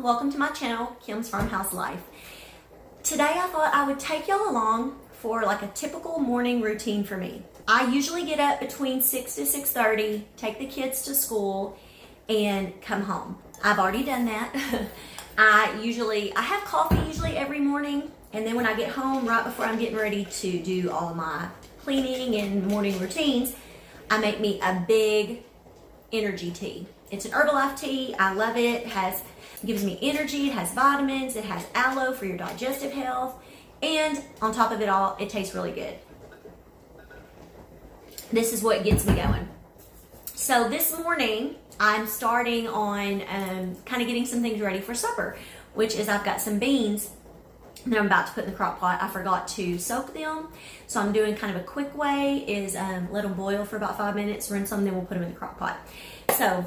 welcome to my channel, Kim's Farmhouse Life. Today I thought I would take y'all along for like a typical morning routine for me. I usually get up between 6 to 6:30, take the kids to school, and come home. I've already done that. I have coffee usually every morning, and then when I get home, right before I'm getting ready to do all my cleaning and morning routines, I make me a big energy tea. It's an Herbalife tea. I love it. It gives me energy. It has vitamins. It has aloe for your digestive health. And on top of it all, it tastes really good. This is what gets me going. So this morning, I'm starting on kind of getting some things ready for supper, which is I've got some beans that I'm about to put in the crock pot. I forgot to soak them, so I'm doing kind of a quick way is let them boil for about 5 minutes, rinse them, then we'll put them in the crock pot. So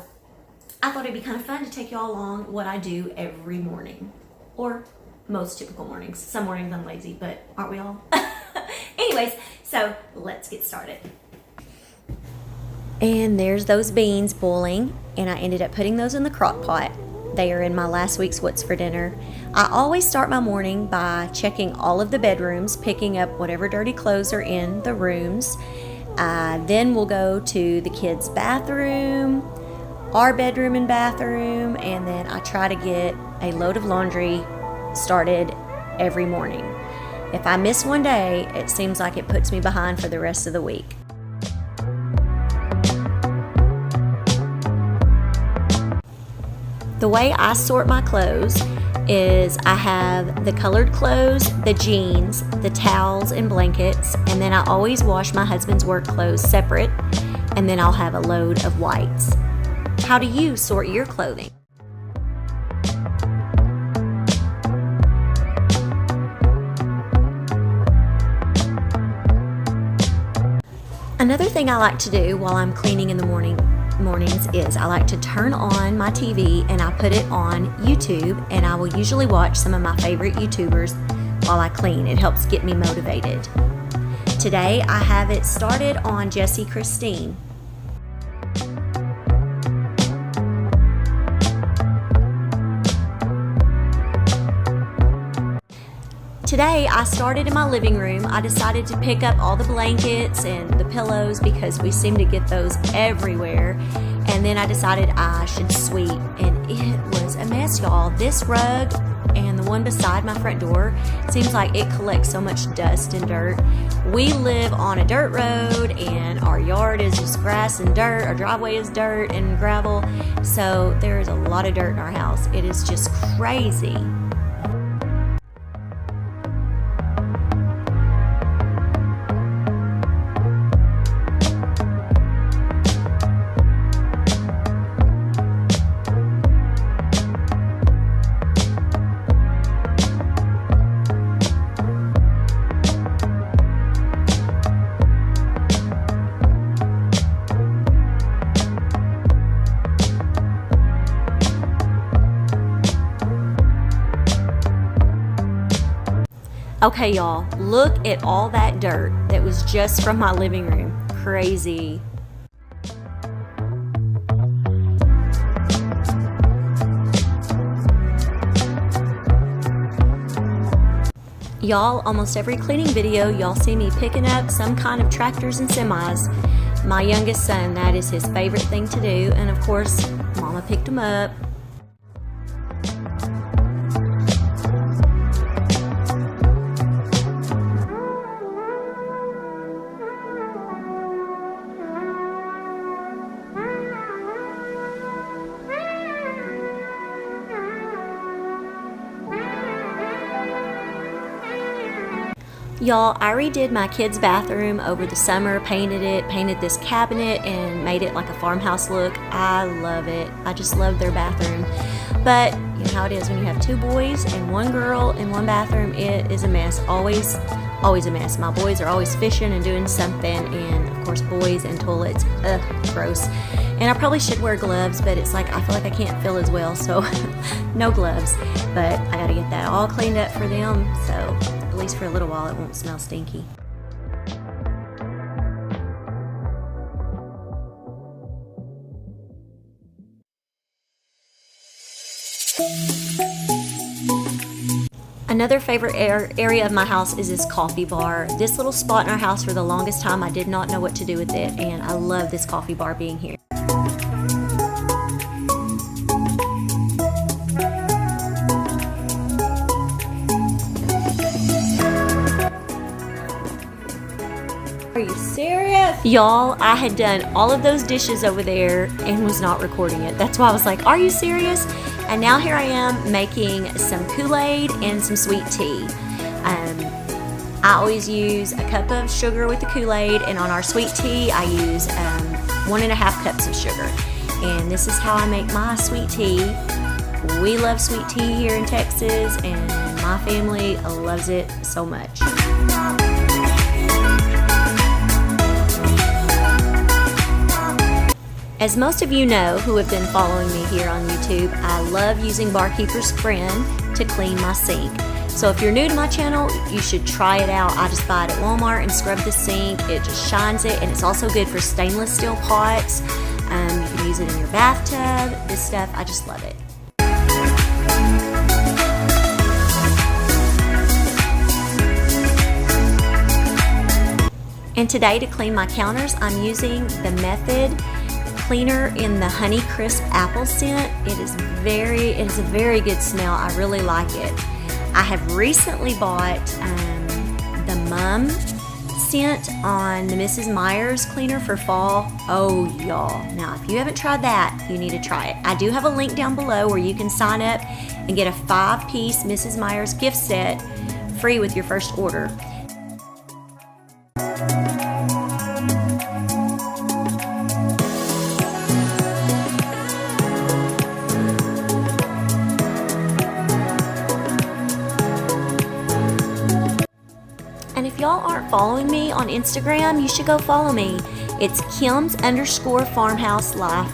I thought it'd be kind of fun to take y'all along what I do every morning, or most typical mornings. Some mornings I'm lazy, but aren't we all? Anyways, so let's get started. And there's those beans boiling, and I ended up putting those in the crock pot. They are in my last week's What's for Dinner. I always start my morning by checking all of the bedrooms, picking up whatever dirty clothes are in the rooms. Then we'll go to the kids' bathroom, our bedroom and bathroom, and then I try to get a load of laundry started every morning. If I miss one day, it seems like it puts me behind for the rest of the week. The way I sort my clothes is I have the colored clothes, the jeans, the towels and blankets, and then I always wash my husband's work clothes separate, and then I'll have a load of whites. How do you sort your clothing? Another thing I like to do while I'm cleaning in the mornings is I like to turn on my TV and I put it on YouTube, and I will usually watch some of my favorite YouTubers while I clean. It helps get me motivated. Today I have it started on Jessie Christine. Today I started in my living room. I decided to pick up all the blankets and the pillows because we seem to get those everywhere. And then I decided I should sweep, and it was a mess, y'all. This rug and the one beside my front door seems like it collects so much dust and dirt. We live on a dirt road and our yard is just grass and dirt. Our driveway is dirt and gravel. So there is a lot of dirt in our house. It is just crazy. Okay, y'all, look at all that dirt that was just from my living room. Crazy. Y'all, almost every cleaning video, y'all see me picking up some kind of tractors and semis. My youngest son, that is his favorite thing to do, and of course, Mama picked him up. Y'all, I redid my kids' bathroom over the summer, painted this cabinet, and made it like a farmhouse look. I love it. I just love their bathroom. But you know how it is when you have two boys and one girl in one bathroom. It is a mess. Always a mess. My boys are always fishing and doing something, and of course boys and toilets, gross. And I probably should wear gloves, but it's like I feel like I can't feel as well, so no gloves. But I gotta get that all cleaned up for them, so at least for a little while it won't smell stinky. Another favorite area of my house is this coffee bar. This little spot in our house, for the longest time, I did not know what to do with it, and I love this coffee bar being here. Are you serious? Y'all, I had done all of those dishes over there and was not recording it. That's why I was like, are you serious? And now here I am making some Kool-Aid and some sweet tea. I always use a cup of sugar with the Kool-Aid, and on our sweet tea, I use 1.5 cups of sugar. And this is how I make my sweet tea. We love sweet tea here in Texas, and my family loves it so much. As most of you know who have been following me here on YouTube, I love using Barkeeper's Friend to clean my sink. So if you're new to my channel, you should try it out. I just buy it at Walmart and scrub the sink. It just shines it, and it's also good for stainless steel pots. You can use it in your bathtub. This stuff, I just love it. And today, to clean my counters, I'm using the Method cleaner in the Honey Crisp apple scent. It is a very good smell. I really like it. I have recently bought the Mum scent on the Mrs. Meyer's cleaner for fall. Oh, y'all. Now, if you haven't tried that, you need to try it. I do have a link down below where you can sign up and get a 5-piece Mrs. Meyer's gift set free with your first order. And if y'all aren't following me on Instagram, you should go follow me. It's Kims_Farmhouse Life.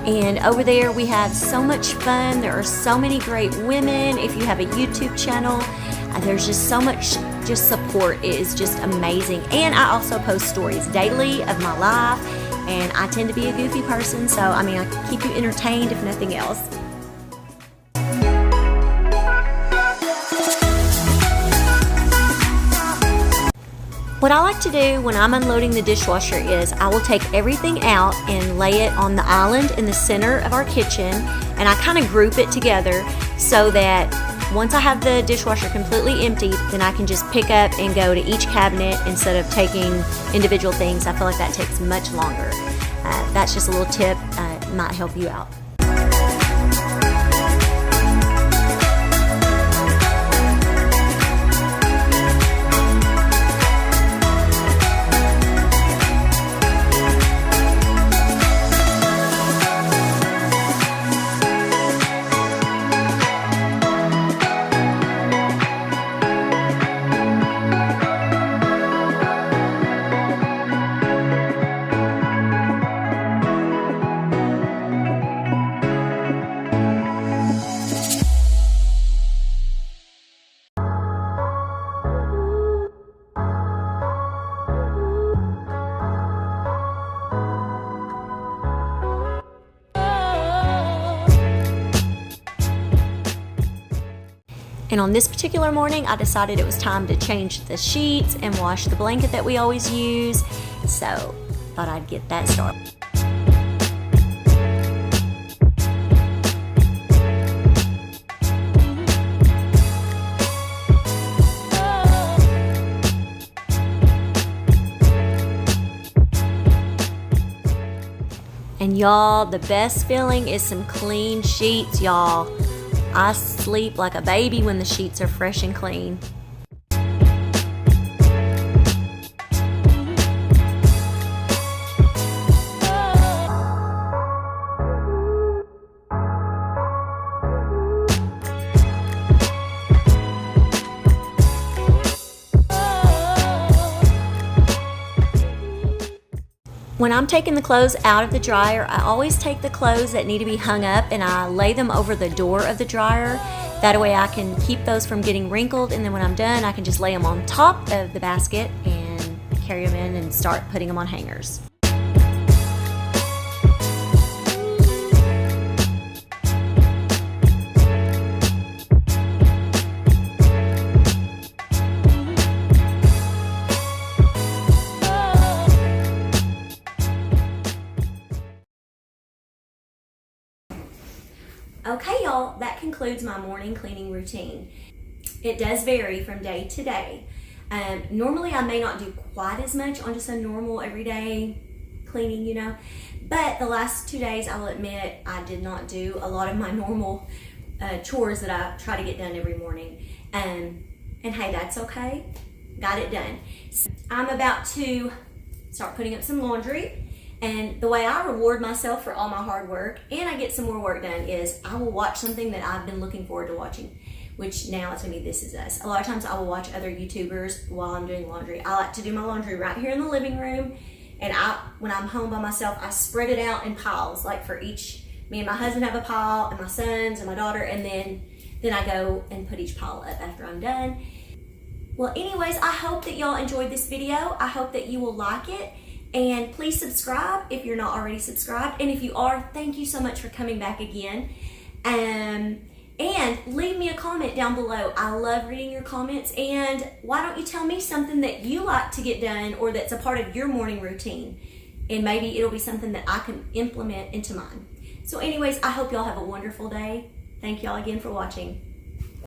And over there we have so much fun. There are so many great women. If you have a YouTube channel, there's just so much support. It is just amazing. And I also post stories daily of my life. And I tend to be a goofy person, so I mean, I keep you entertained if nothing else. What I like to do when I'm unloading the dishwasher is I will take everything out and lay it on the island in the center of our kitchen, and I kind of group it together so that once I have the dishwasher completely emptied, then I can just pick up and go to each cabinet instead of taking individual things. I feel like that takes much longer. That's just a little tip, might help you out. And on this particular morning, I decided it was time to change the sheets and wash the blanket that we always use. So, thought I'd get that started. And y'all, the best feeling is some clean sheets, y'all. I sleep like a baby when the sheets are fresh and clean. When I'm taking the clothes out of the dryer, I always take the clothes that need to be hung up and I lay them over the door of the dryer. That way I can keep those from getting wrinkled, and then when I'm done, I can just lay them on top of the basket and carry them in and start putting them on hangers. includes my morning cleaning routine. It does vary from day to day. Normally I may not do quite as much on just a normal everyday cleaning, you know, but the last 2 days, I'll admit, I did not do a lot of my normal chores that I try to get done every morning. And hey, that's okay. Got it done. So I'm about to start putting up some laundry. And the way I reward myself for all my hard work and I get some more work done is I will watch something that I've been looking forward to watching, which now it's going to be This Is Us. A lot of times I will watch other YouTubers while I'm doing laundry. I like to do my laundry right here in the living room. And when I'm home by myself, I spread it out in piles. Like for each, me and my husband have a pile, and my sons and my daughter, and then I go and put each pile up after I'm done. Well, anyways, I hope that y'all enjoyed this video. I hope that you will like it. And please subscribe if you're not already subscribed. And if you are, thank you so much for coming back again. And leave me a comment down below. I love reading your comments. And why don't you tell me something that you like to get done or that's a part of your morning routine? And maybe it'll be something that I can implement into mine. So anyways, I hope y'all have a wonderful day. Thank y'all again for watching.